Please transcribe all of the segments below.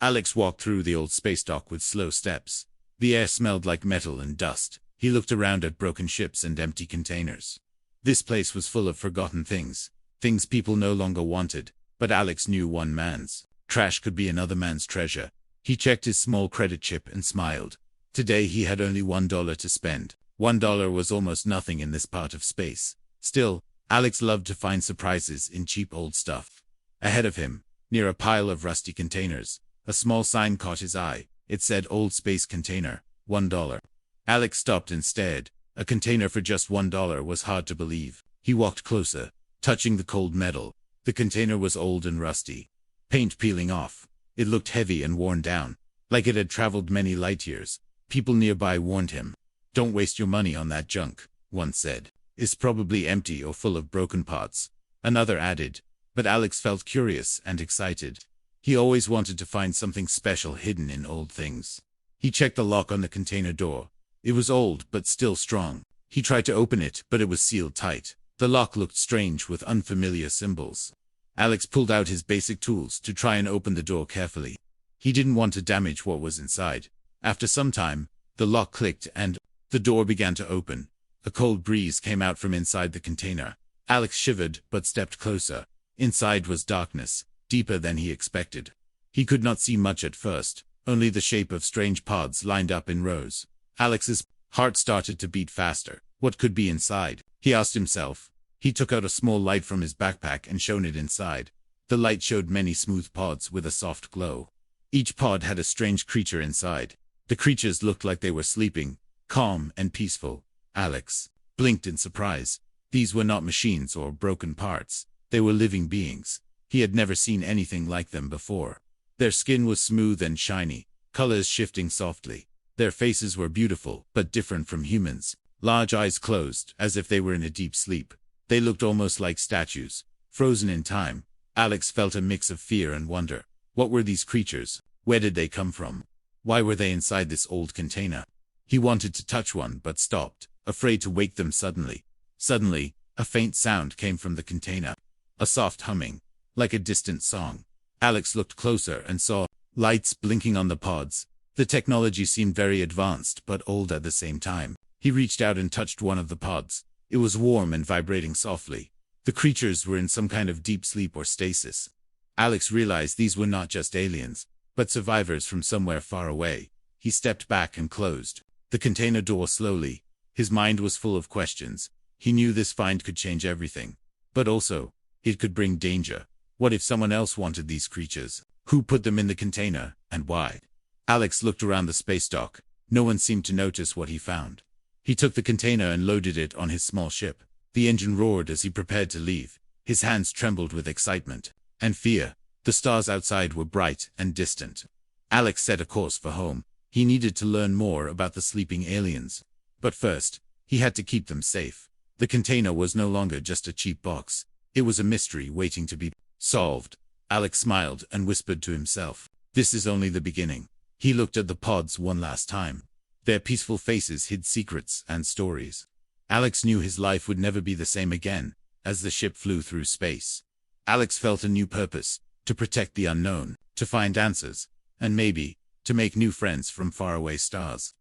Alex walked through the old space dock with slow steps. The air smelled like metal and dust. He looked around at broken ships and empty containers. This place was full of forgotten things. Things people no longer wanted. But Alex knew one man's trash could be another man's treasure. He checked his small credit chip and smiled. Today he had only $1 to spend. $1 was almost nothing in this part of space. Still, Alex loved to find surprises in cheap old stuff. Ahead of him, near a pile of rusty containers, a small sign caught his eye. It said Old Space Container, $1. Alex stopped and stared. A container for just $1 was hard to believe. He walked closer, touching the cold metal. The container was old and rusty. Paint peeling off. It looked heavy and worn down, like it had traveled many light years. People nearby warned him. "Don't waste your money on that junk," one said. "It's probably empty or full of broken parts," another added. But Alex felt curious and excited. He always wanted to find something special hidden in old things. He checked the lock on the container door. It was old but still strong. He tried to open it, but it was sealed tight. The lock looked strange with unfamiliar symbols. Alex pulled out his basic tools to try and open the door carefully. He didn't want to damage what was inside. After some time, the lock clicked and the door began to open. A cold breeze came out from inside the container. Alex shivered but stepped closer. Inside was darkness, deeper than he expected. He could not see much at first, only the shape of strange pods lined up in rows. Alex's heart started to beat faster. What could be inside? He asked himself. He took out a small light from his backpack and shone it inside. The light showed many smooth pods with a soft glow. Each pod had a strange creature inside. The creatures looked like they were sleeping, calm and peaceful. Alex blinked in surprise. These were not machines or broken parts. They were living beings. He had never seen anything like them before. Their skin was smooth and shiny, colors shifting softly. Their faces were beautiful, but different from humans. Large eyes closed, as if they were in a deep sleep. They looked almost like statues, frozen in time. Alex felt a mix of fear and wonder. What were these creatures? Where did they come from? Why were they inside this old container? He wanted to touch one but stopped, afraid to wake them suddenly. Suddenly, a faint sound came from the container. A soft humming, like a distant song. Alex looked closer and saw lights blinking on the pods. The technology seemed very advanced but old at the same time. He reached out and touched one of the pods. It was warm and vibrating softly. The creatures were in some kind of deep sleep or stasis. Alex realized these were not just aliens, but survivors from somewhere far away. He stepped back and closed the container door slowly. His mind was full of questions. He knew this find could change everything. But also, it could bring danger. What if someone else wanted these creatures? Who put them in the container, and why? Alex looked around the space dock. No one seemed to notice what he found. He took the container and loaded it on his small ship. The engine roared as he prepared to leave. His hands trembled with excitement and fear. The stars outside were bright and distant. Alex set a course for home. He needed to learn more about the sleeping aliens. But first, he had to keep them safe. The container was no longer just a cheap box. It was a mystery waiting to be solved. Alex smiled and whispered to himself, "This is only the beginning." He looked at the pods one last time. Their peaceful faces hid secrets and stories. Alex knew his life would never be the same again as the ship flew through space. Alex felt a new purpose, to protect the unknown, to find answers, and maybe, to make new friends from faraway stars.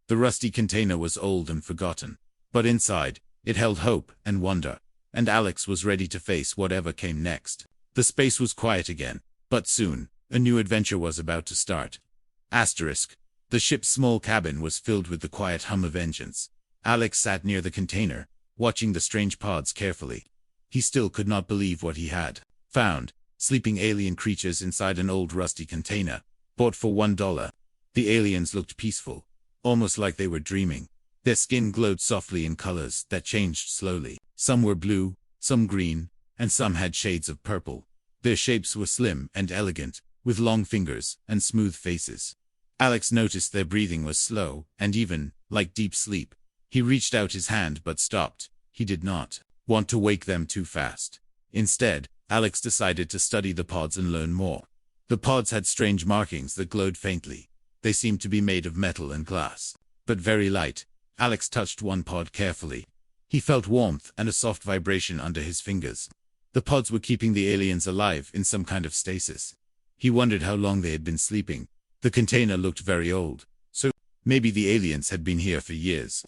The rusty container was old and forgotten, but inside, it held hope and wonder, and Alex was ready to face whatever came next. The space was quiet again, but soon, a new adventure was about to start. Asterisk. The ship's small cabin was filled with the quiet hum of engines. Alex sat near the container, watching the strange pods carefully. He still could not believe what he had found. Sleeping alien creatures inside an old rusty container, bought for $1. The aliens looked peaceful, almost like they were dreaming. Their skin glowed softly in colors that changed slowly. Some were blue, some green, and some had shades of purple. Their shapes were slim and elegant, with long fingers and smooth faces. Alex noticed their breathing was slow and even, like deep sleep. He reached out his hand but stopped. He did not want to wake them too fast. Instead, Alex decided to study the pods and learn more. The pods had strange markings that glowed faintly. They seemed to be made of metal and glass, but very light. Alex touched one pod carefully. He felt warmth and a soft vibration under his fingers. The pods were keeping the aliens alive in some kind of stasis. He wondered how long they had been sleeping. The container looked very old, so maybe the aliens had been here for years.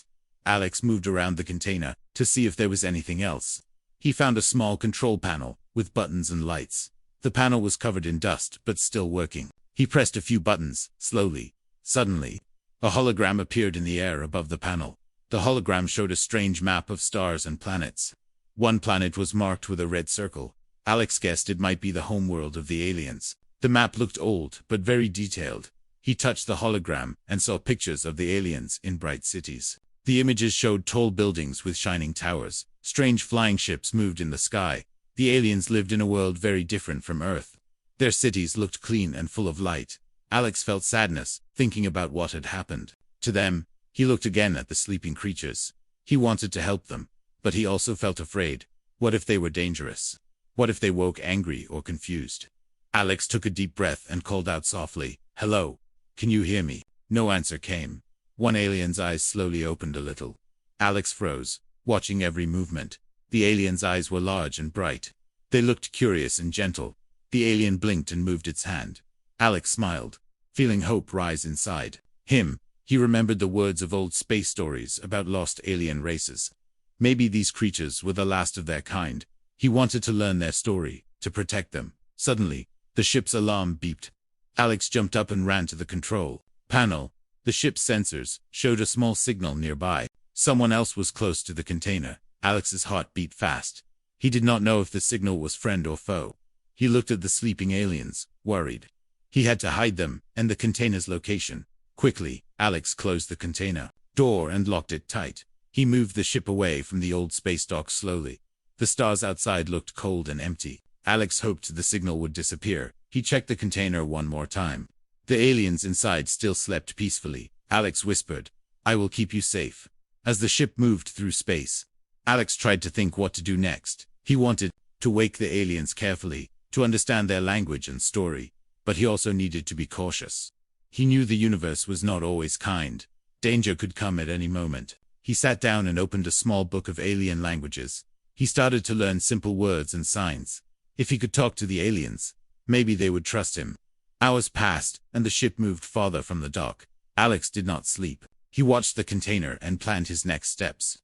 Alex moved around the container to see if there was anything else. He found a small control panel with buttons and lights. The panel was covered in dust but still working. He pressed a few buttons, slowly. Suddenly, a hologram appeared in the air above the panel. The hologram showed a strange map of stars and planets. One planet was marked with a red circle. Alex guessed it might be the homeworld of the aliens. The map looked old but very detailed. He touched the hologram and saw pictures of the aliens in bright cities. The images showed tall buildings with shining towers. Strange flying ships moved in the sky. The aliens lived in a world very different from Earth. Their cities looked clean and full of light. Alex felt sadness, thinking about what had happened to them. He looked again at the sleeping creatures. He wanted to help them, but he also felt afraid. What if they were dangerous? What if they woke angry or confused? Alex took a deep breath and called out softly, "Hello, can you hear me?" No answer came. One alien's eyes slowly opened a little. Alex froze, watching every movement. The alien's eyes were large and bright. They looked curious and gentle. The alien blinked and moved its hand. Alex smiled, feeling hope rise inside him. He remembered the words of old space stories about lost alien races. Maybe these creatures were the last of their kind. He wanted to learn their story, to protect them. Suddenly, the ship's alarm beeped. Alex jumped up and ran to the control panel. The ship's sensors showed a small signal nearby. Someone else was close to the container. Alex's heart beat fast. He did not know if the signal was friend or foe. He looked at the sleeping aliens, worried. He had to hide them and the container's location. Quickly, Alex closed the container door and locked it tight. He moved the ship away from the old space dock slowly. The stars outside looked cold and empty. Alex hoped the signal would disappear. He checked the container one more time. The aliens inside still slept peacefully. Alex whispered, "I will keep you safe." As the ship moved through space, Alex tried to think what to do next. He wanted to wake the aliens carefully, to understand their language and story, but he also needed to be cautious. He knew the universe was not always kind. Danger could come at any moment. He sat down and opened a small book of alien languages. He started to learn simple words and signs. If he could talk to the aliens, maybe they would trust him. Hours passed, and the ship moved farther from the dock. Alex did not sleep. He watched the container and planned his next steps.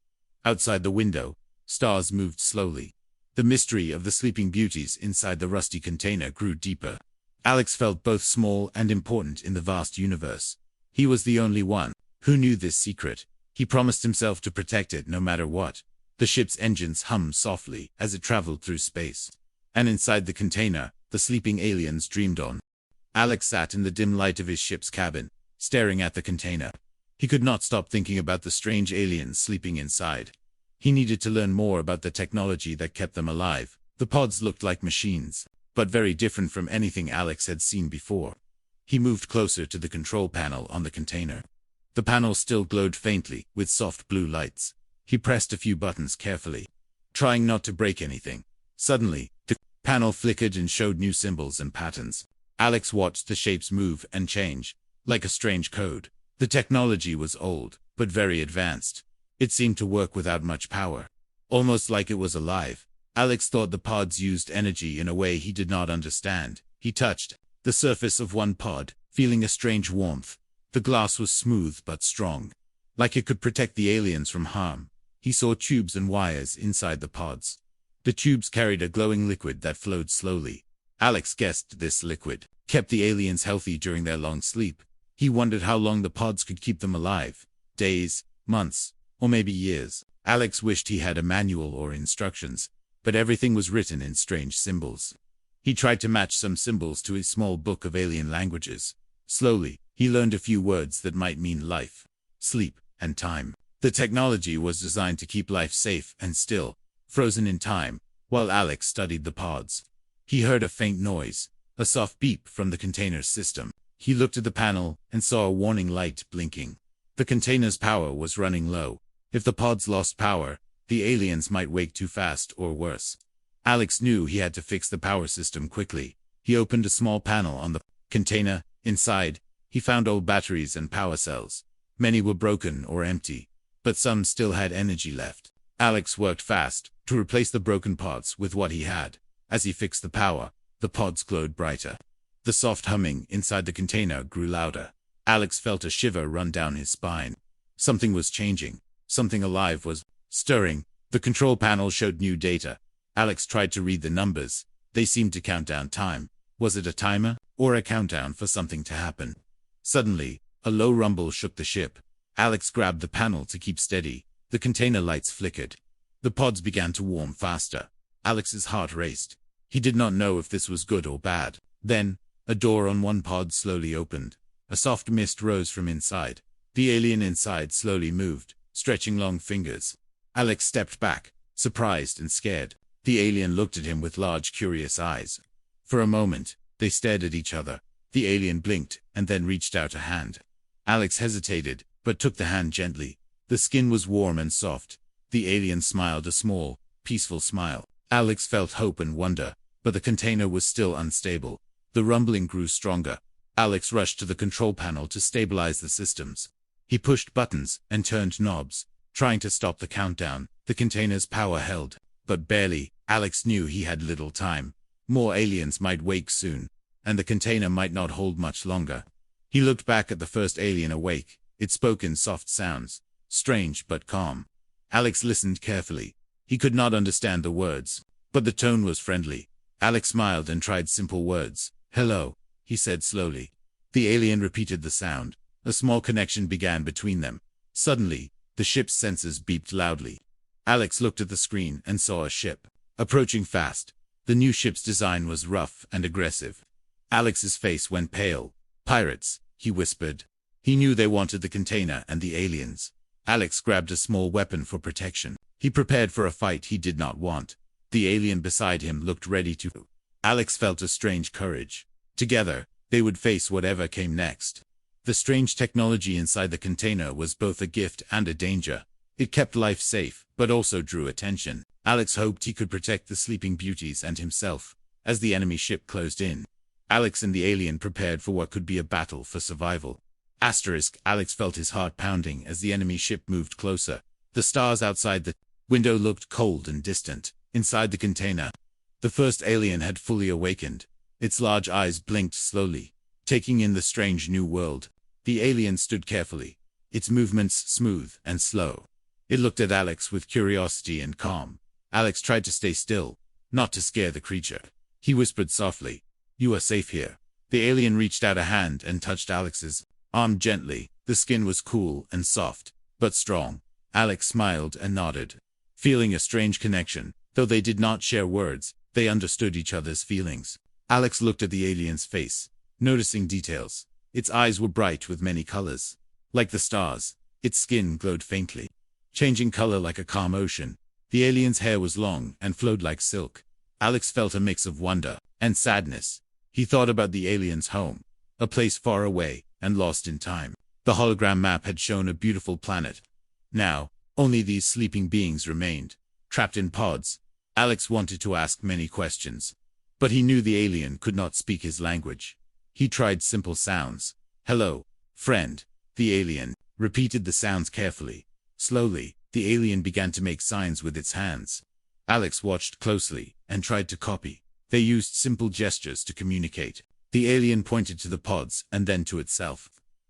Outside the window, stars moved slowly. The mystery of the sleeping beauties inside the rusty container grew deeper. Alex felt both small and important in the vast universe. He was the only one who knew this secret. He promised himself to protect it no matter what. The ship's engines hummed softly as it traveled through space. And inside the container, the sleeping aliens dreamed on. Alex sat in the dim light of his ship's cabin, staring at the container. He could not stop thinking about the strange aliens sleeping inside. He needed to learn more about the technology that kept them alive. The pods looked like machines, but very different from anything Alex had seen before. He moved closer to the control panel on the container. The panel still glowed faintly, with soft blue lights. He pressed a few buttons carefully, trying not to break anything. Suddenly, the panel flickered and showed new symbols and patterns. Alex watched the shapes move and change, like a strange code. The technology was old, but very advanced. It seemed to work without much power, almost like it was alive. Alex thought the pods used energy in a way he did not understand. He touched the surface of one pod, feeling a strange warmth. The glass was smooth but strong, like it could protect the aliens from harm. He saw tubes and wires inside the pods. The tubes carried a glowing liquid that flowed slowly. Alex guessed this liquid kept the aliens healthy during their long sleep. He wondered how long the pods could keep them alive. Days, months, or maybe years. Alex wished he had a manual or instructions, but everything was written in strange symbols. He tried to match some symbols to his small book of alien languages. Slowly, he learned a few words that might mean life, sleep, and time. The technology was designed to keep life safe and still, frozen in time, while Alex studied the pods. He heard a faint noise, a soft beep from the container's system. He looked at the panel and saw a warning light blinking. The container's power was running low. If the pods lost power, the aliens might wake too fast or worse. Alex knew he had to fix the power system quickly. He opened a small panel on the container. Inside, he found old batteries and power cells. Many were broken or empty, but some still had energy left. Alex worked fast to replace the broken pods with what he had. As he fixed the power, the pods glowed brighter. The soft humming inside the container grew louder. Alex felt a shiver run down his spine. Something was changing. Something alive was stirring. The control panel showed new data. Alex tried to read the numbers. They seemed to count down time. Was it a timer, or a countdown for something to happen? Suddenly, a low rumble shook the ship. Alex grabbed the panel to keep steady. The container lights flickered. The pods began to warm faster. Alex's heart raced. He did not know if this was good or bad. Then, a door on one pod slowly opened. A soft mist rose from inside. The alien inside slowly moved, stretching long fingers. Alex stepped back, surprised and scared. The alien looked at him with large, curious eyes. For a moment, they stared at each other. The alien blinked and then reached out a hand. Alex hesitated, but took the hand gently. The skin was warm and soft. The alien smiled a small, peaceful smile. Alex felt hope and wonder, but the container was still unstable. The rumbling grew stronger. Alex rushed to the control panel to stabilize the systems. He pushed buttons and turned knobs, trying to stop the countdown. The container's power held, but barely. Alex knew he had little time. More aliens might wake soon, and the container might not hold much longer. He looked back at the first alien awake. It spoke in soft sounds, strange but calm. Alex listened carefully. He could not understand the words, but the tone was friendly. Alex smiled and tried simple words. "Hello," he said slowly. The alien repeated the sound. A small connection began between them. Suddenly, the ship's sensors beeped loudly. Alex looked at the screen and saw a ship approaching fast. The new ship's design was rough and aggressive. Alex's face went pale. "Pirates," he whispered. He knew they wanted the container and the aliens. Alex grabbed a small weapon for protection. He prepared for a fight he did not want. The alien beside him looked ready to. Alex felt a strange courage. Together, they would face whatever came next. The strange technology inside the container was both a gift and a danger. It kept life safe, but also drew attention. Alex hoped he could protect the sleeping beauties and himself. As the enemy ship closed in, Alex and the alien prepared for what could be a battle for survival. Alex felt his heart pounding as the enemy ship moved closer. The stars outside the window looked cold and distant. Inside the container, the first alien had fully awakened. Its large eyes blinked slowly, taking in the strange new world. The alien stood carefully, its movements smooth and slow. It looked at Alex with curiosity and calm. Alex tried to stay still, not to scare the creature. He whispered softly, "You are safe here." The alien reached out a hand and touched Alex's arm gently. The skin was cool and soft, but strong. Alex smiled and nodded, feeling a strange connection. Though they did not share words, they understood each other's feelings. Alex looked at the alien's face, noticing details. Its eyes were bright with many colors. Like the stars, its skin glowed faintly, changing color like a calm ocean. The alien's hair was long and flowed like silk. Alex felt a mix of wonder and sadness. He thought about the alien's home, a place far away and lost in time. The hologram map had shown a beautiful planet. Now, only these sleeping beings remained, trapped in pods. Alex wanted to ask many questions, but he knew the alien could not speak his language. He tried simple sounds. "Hello, friend." The alien repeated the sounds carefully. Slowly, the alien began to make signs with its hands. Alex watched closely and tried to copy. They used simple gestures to communicate. The alien pointed to the pods and then to itself.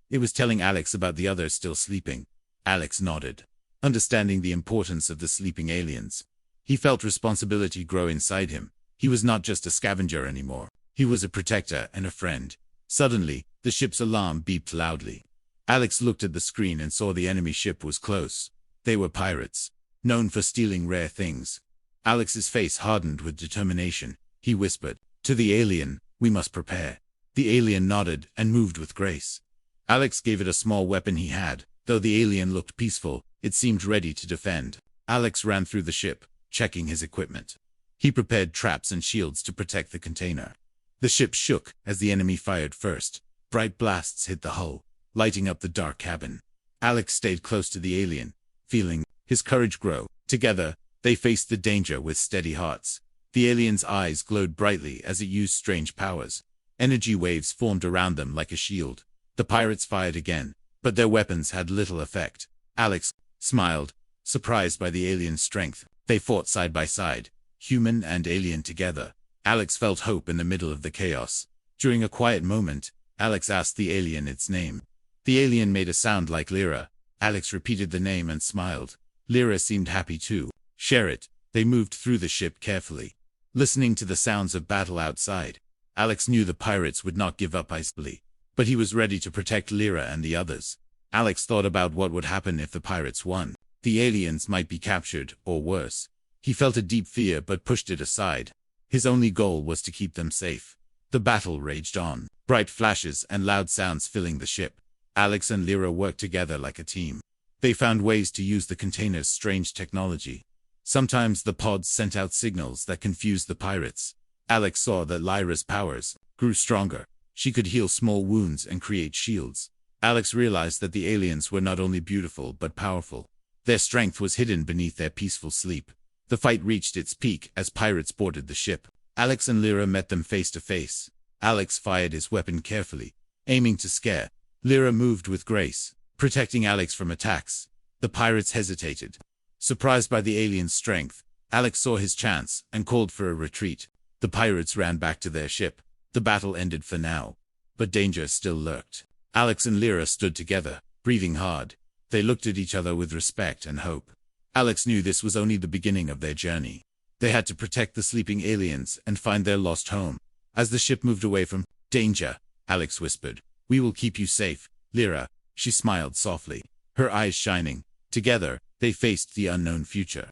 It was telling Alex about the others still sleeping. Alex nodded, understanding the importance of the sleeping aliens. He felt responsibility grow inside him. He was not just a scavenger anymore. He was a protector and a friend. Suddenly, the ship's alarm beeped loudly. Alex looked at the screen and saw the enemy ship was close. They were pirates, known for stealing rare things. Alex's face hardened with determination. He whispered, "To the alien, we must prepare." The alien nodded and moved with grace. Alex gave it a small weapon he had. Though the alien looked peaceful, it seemed ready to defend. Alex ran through the ship, checking his equipment. He prepared traps and shields to protect the container. The ship shook as the enemy fired first. Bright blasts hit the hull, lighting up the dark cabin. Alex stayed close to the alien, feeling his courage grow. Together, they faced the danger with steady hearts. The alien's eyes glowed brightly as it used strange powers. Energy waves formed around them like a shield. The pirates fired again, but their weapons had little effect. Alex smiled, surprised by the alien's strength. They fought side by side, human and alien together. Alex felt hope in the middle of the chaos. During a quiet moment, Alex asked the alien its name. The alien made a sound like Lyra. Alex repeated the name and smiled. Lyra seemed happy too. Share it. They moved through the ship carefully, listening to the sounds of battle outside. Alex knew the pirates would not give up easily, but he was ready to protect Lyra and the others. Alex thought about what would happen if the pirates won. The aliens might be captured, or worse. He felt a deep fear but pushed it aside. His only goal was to keep them safe. The battle raged on, bright flashes and loud sounds filling the ship. Alex and Lyra worked together like a team. They found ways to use the container's strange technology. Sometimes the pods sent out signals that confused the pirates. Alex saw that Lyra's powers grew stronger. She could heal small wounds and create shields. Alex realized that the aliens were not only beautiful but powerful. Their strength was hidden beneath their peaceful sleep. The fight reached its peak as pirates boarded the ship. Alex and Lyra met them face to face. Alex fired his weapon carefully, aiming to scare. Lyra moved with grace, protecting Alex from attacks. The pirates hesitated. Surprised by the alien's strength, Alex saw his chance and called for a retreat. The pirates ran back to their ship. The battle ended for now, but danger still lurked. Alex and Lyra stood together, breathing hard. They looked at each other with respect and hope. Alex knew this was only the beginning of their journey. They had to protect the sleeping aliens and find their lost home. As the ship moved away from danger, Alex whispered, "We will keep you safe, Lyra." She smiled softly, her eyes shining. Together, they faced the unknown future.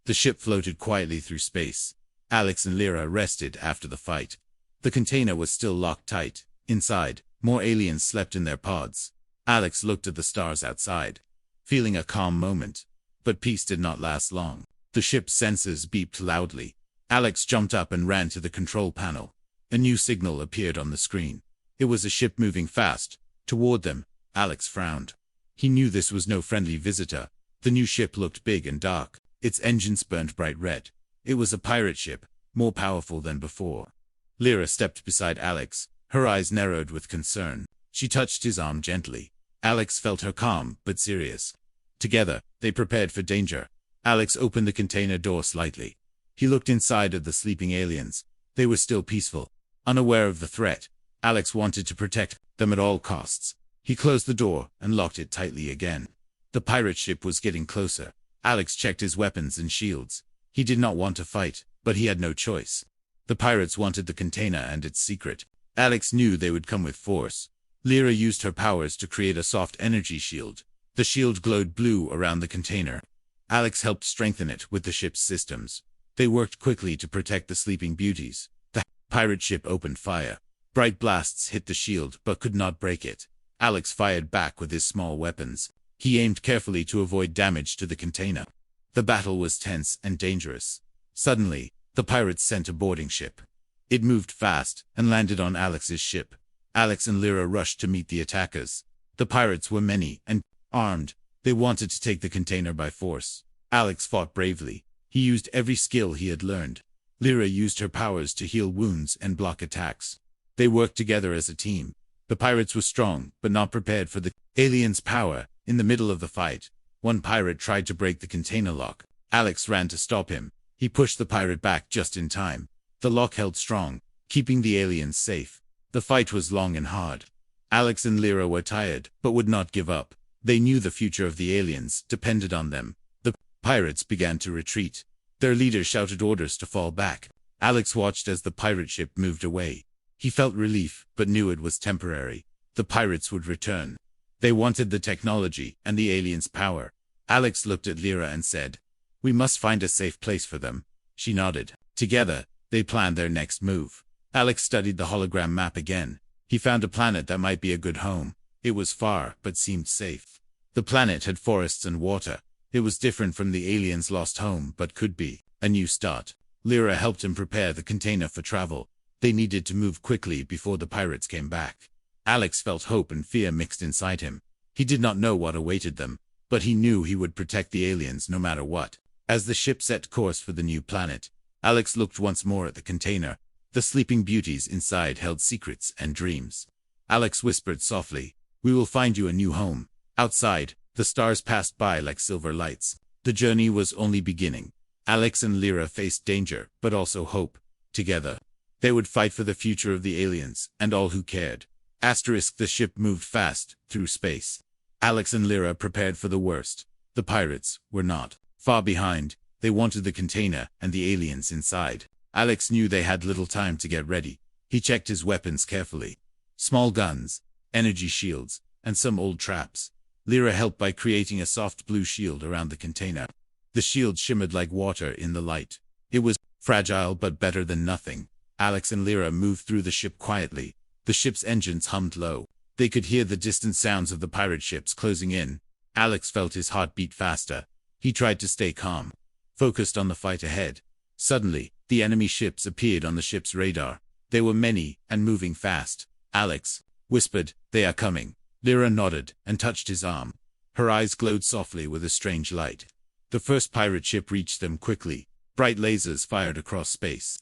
The ship floated quietly through space. Alex and Lyra rested after the fight. The container was still locked tight. Inside, more aliens slept in their pods. Alex looked at the stars outside, feeling a calm moment. But peace did not last long. The ship's sensors beeped loudly. Alex jumped up and ran to the control panel. A new signal appeared on the screen. It was a ship moving fast toward them. Alex frowned. He knew this was no friendly visitor. The new ship looked big and dark. Its engines burned bright red. It was a pirate ship, more powerful than before. Lyra stepped beside Alex, her eyes narrowed with concern. She touched his arm gently. Alex felt her calm but serious. Together, they prepared for danger. Alex opened the container door slightly. He looked inside at the sleeping aliens. They were still peaceful, unaware of the threat. Alex wanted to protect them at all costs. He closed the door and locked it tightly again. The pirate ship was getting closer. Alex checked his weapons and shields. He did not want to fight, but he had no choice. The pirates wanted the container and its secret. Alex knew they would come with force. Lyra used her powers to create a soft energy shield. The shield glowed blue around the container. Alex helped strengthen it with the ship's systems. They worked quickly to protect the sleeping beauties. The pirate ship opened fire. Bright blasts hit the shield but could not break it. Alex fired back with his small weapons. He aimed carefully to avoid damage to the container. The battle was tense and dangerous. Suddenly, the pirates sent a boarding ship. It moved fast and landed on Alex's ship. Alex and Lyra rushed to meet the attackers. The pirates were many and armed. They wanted to take the container by force. Alex fought bravely. He used every skill he had learned. Lyra used her powers to heal wounds and block attacks. They worked together as a team. The pirates were strong, but not prepared for the aliens' power. In the middle of the fight, one pirate tried to break the container lock. Alex ran to stop him. He pushed the pirate back just in time. The lock held strong, keeping the aliens safe. The fight was long and hard. Alex and Lyra were tired, but would not give up. They knew the future of the aliens depended on them. The pirates began to retreat. Their leader shouted orders to fall back. Alex watched as the pirate ship moved away. He felt relief, but knew it was temporary. The pirates would return. They wanted the technology and the aliens' power. Alex looked at Lyra and said, "We must find a safe place for them." She nodded. Together, they planned their next move. Alex studied the hologram map again. He found a planet that might be a good home. It was far, but seemed safe. The planet had forests and water. It was different from the aliens' lost home, but could be a new start. Lyra helped him prepare the container for travel. They needed to move quickly before the pirates came back. Alex felt hope and fear mixed inside him. He did not know what awaited them, but he knew he would protect the aliens no matter what. As the ship set course for the new planet, Alex looked once more at the container. The sleeping beauties inside held secrets and dreams. Alex whispered softly, "We will find you a new home." Outside, the stars passed by like silver lights. The journey was only beginning. Alex and Lyra faced danger, but also hope. Together, They would fight for the future of the aliens, and all who cared. Asterisk, the ship moved fast, through space. Alex and Lyra prepared for the worst. The pirates were not far behind. They wanted the container and the aliens inside. Alex knew they had little time to get ready. He checked his weapons carefully. Small guns, energy shields, and some old traps. Lyra helped by creating a soft blue shield around the container. The shield shimmered like water in the light. It was fragile but better than nothing. Alex and Lyra moved through the ship quietly. The ship's engines hummed low. They could hear the distant sounds of the pirate ships closing in. Alex felt his heart beat faster. He tried to stay calm, focused on the fight ahead. Suddenly, the enemy ships appeared on the ship's radar. They were many, and moving fast. Alex whispered, "They are coming." Lyra nodded, and touched his arm. Her eyes glowed softly with a strange light. The first pirate ship reached them quickly. Bright lasers fired across space.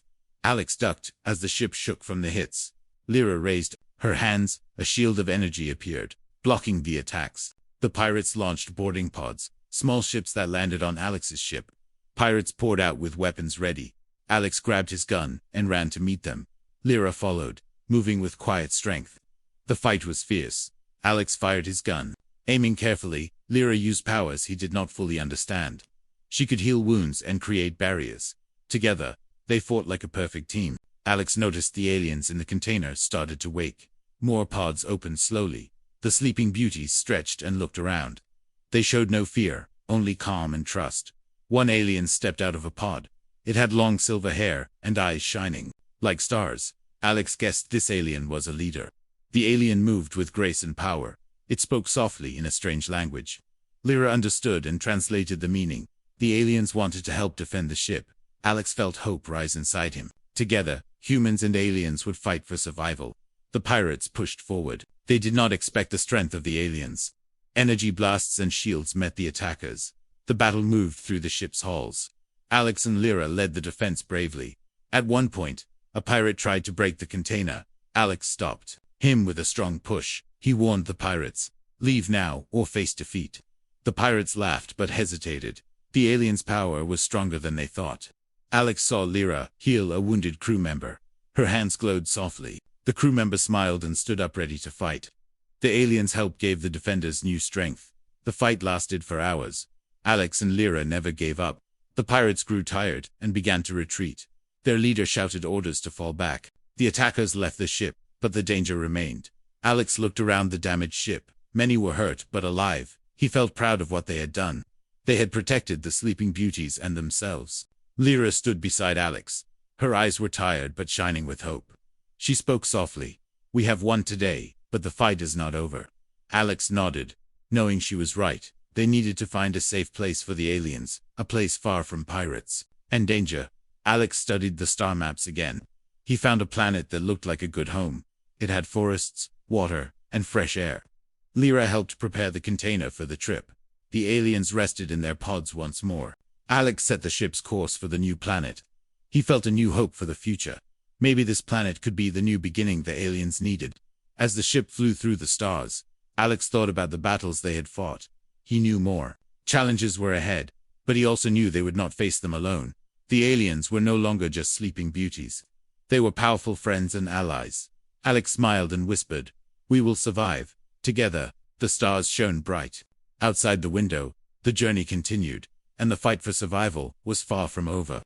Alex ducked, as the ship shook from the hits. Lyra raised her hands. A shield of energy appeared, blocking the attacks. The pirates launched boarding pods, small ships that landed on Alex's ship. Pirates poured out with weapons ready. Alex grabbed his gun, and ran to meet them. Lyra followed, moving with quiet strength. The fight was fierce. Alex fired his gun, aiming carefully. Lyra used powers he did not fully understand. She could heal wounds and create barriers. Together, they fought like a perfect team. Alex noticed the aliens in the container started to wake. More pods opened slowly. The sleeping beauties stretched and looked around. They showed no fear, only calm and trust. One alien stepped out of a pod. It had long silver hair, and eyes shining like stars. Alex guessed this alien was a leader. The alien moved with grace and power. It spoke softly in a strange language. Lyra understood and translated the meaning. The aliens wanted to help defend the ship. Alex felt hope rise inside him. Together, humans and aliens would fight for survival. The pirates pushed forward. They did not expect the strength of the aliens. Energy blasts and shields met the attackers. The battle moved through the ship's halls. Alex and Lyra led the defense bravely. At one point, a pirate tried to break the container. Alex stopped him with a strong push. He warned the pirates, "Leave now, or face defeat." The pirates laughed but hesitated. The aliens' power was stronger than they thought. Alex saw Lyra heal a wounded crew member. Her hands glowed softly. The crew member smiled and stood up ready to fight. The aliens' help gave the defenders new strength. The fight lasted for hours. Alex and Lyra never gave up. The pirates grew tired and began to retreat. Their leader shouted orders to fall back. The attackers left the ship, but the danger remained. Alex looked around the damaged ship. Many were hurt but alive. He felt proud of what they had done. They had protected the sleeping beauties and themselves. Lyra stood beside Alex. Her eyes were tired but shining with hope. She spoke softly. "We have won today, but the fight is not over." Alex nodded, knowing she was right. They needed to find a safe place for the aliens, a place far from pirates and danger. Alex studied the star maps again. He found a planet that looked like a good home. It had forests, water, and fresh air. Lyra helped prepare the container for the trip. The aliens rested in their pods once more. Alex set the ship's course for the new planet. He felt a new hope for the future. Maybe this planet could be the new beginning the aliens needed. As the ship flew through the stars, Alex thought about the battles they had fought. He knew more challenges were ahead, but he also knew they would not face them alone. The aliens were no longer just sleeping beauties. They were powerful friends and allies. Alex smiled and whispered, "We will survive." Together, the stars shone bright. Outside the window, the journey continued, and the fight for survival was far from over.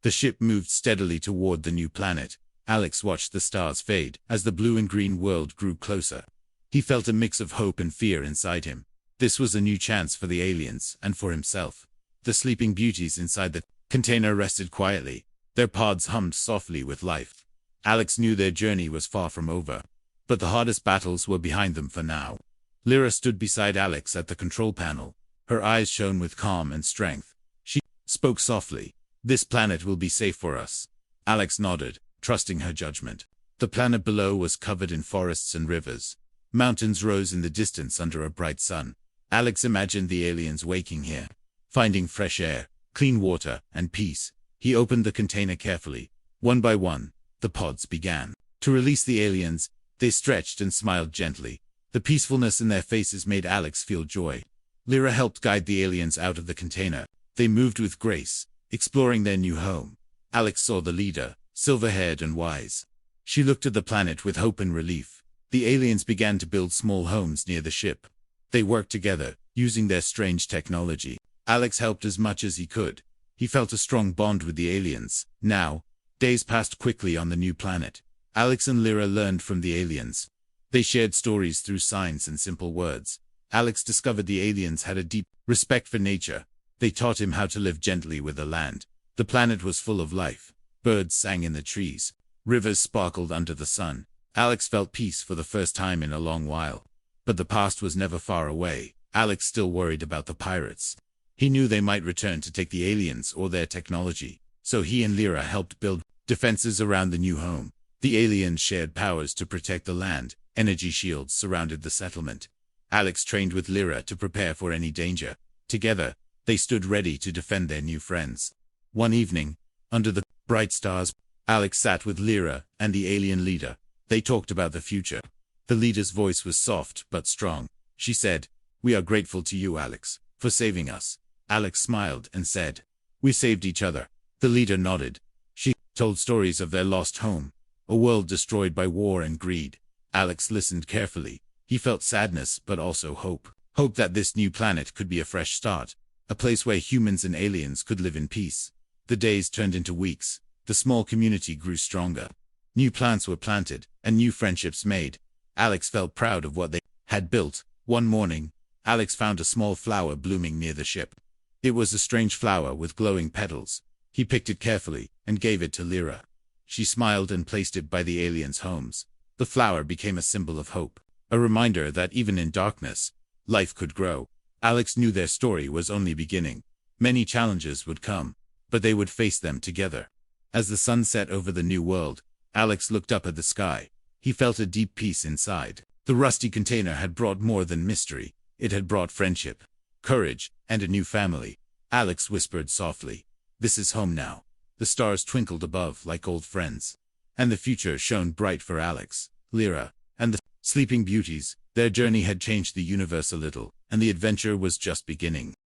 The ship moved steadily toward the new planet. Alex watched the stars fade as the blue and green world grew closer. He felt a mix of hope and fear inside him. This was a new chance for the aliens and for himself. The sleeping beauties inside the container rested quietly. Their pods hummed softly with life. Alex knew their journey was far from over, but the hardest battles were behind them for now. Lyra stood beside Alex at the control panel. Her eyes shone with calm and strength. She spoke softly, "This planet will be safe for us." Alex nodded, trusting her judgment. The planet below was covered in forests and rivers. Mountains rose in the distance under a bright sun. Alex imagined the aliens waking here, finding fresh air, clean water, and peace. He opened the container carefully. One by one, the pods began to release the aliens. They stretched and smiled gently. The peacefulness in their faces made Alex feel joy. Lyra helped guide the aliens out of the container. They moved with grace, exploring their new home. Alex saw the leader, silver-haired and wise. She looked at the planet with hope and relief. The aliens began to build small homes near the ship. They worked together, using their strange technology. Alex helped as much as he could. He felt a strong bond with the aliens. Now, days passed quickly on the new planet. Alex and Lyra learned from the aliens. They shared stories through signs and simple words. Alex discovered the aliens had a deep respect for nature. They taught him how to live gently with the land. The planet was full of life. Birds sang in the trees. Rivers sparkled under the sun. Alex felt peace for the first time in a long while. But the past was never far away. Alex still worried about the pirates. He knew they might return to take the aliens or their technology. So he and Lyra helped build defenses around the new home. The aliens shared powers to protect the land. Energy shields surrounded the settlement. Alex trained with Lyra to prepare for any danger. Together, they stood ready to defend their new friends. One evening, under the bright stars, Alex sat with Lyra and the alien leader. They talked about the future. The leader's voice was soft but strong. She said, "We are grateful to you, Alex, for saving us." Alex smiled and said, "We saved each other." The leader nodded. She told stories of their lost home, a world destroyed by war and greed. Alex listened carefully. He felt sadness but also hope. Hope that this new planet could be a fresh start, a place where humans and aliens could live in peace. The days turned into weeks. The small community grew stronger. New plants were planted, and new friendships made. Alex felt proud of what they had built. One morning, Alex found a small flower blooming near the ship. It was a strange flower with glowing petals. He picked it carefully and gave it to Lyra. She smiled and placed it by the aliens' homes. The flower became a symbol of hope, a reminder that even in darkness, life could grow. Alex knew their story was only beginning. Many challenges would come, but they would face them together. As the sun set over the new world, Alex looked up at the sky. He felt a deep peace inside. The rusty container had brought more than mystery. It had brought friendship, courage, and a new family. Alex whispered softly, "This is home now." The stars twinkled above like old friends. And the future shone bright for Alex, Lyra, and the sleeping beauties. Their journey had changed the universe a little, and the adventure was just beginning.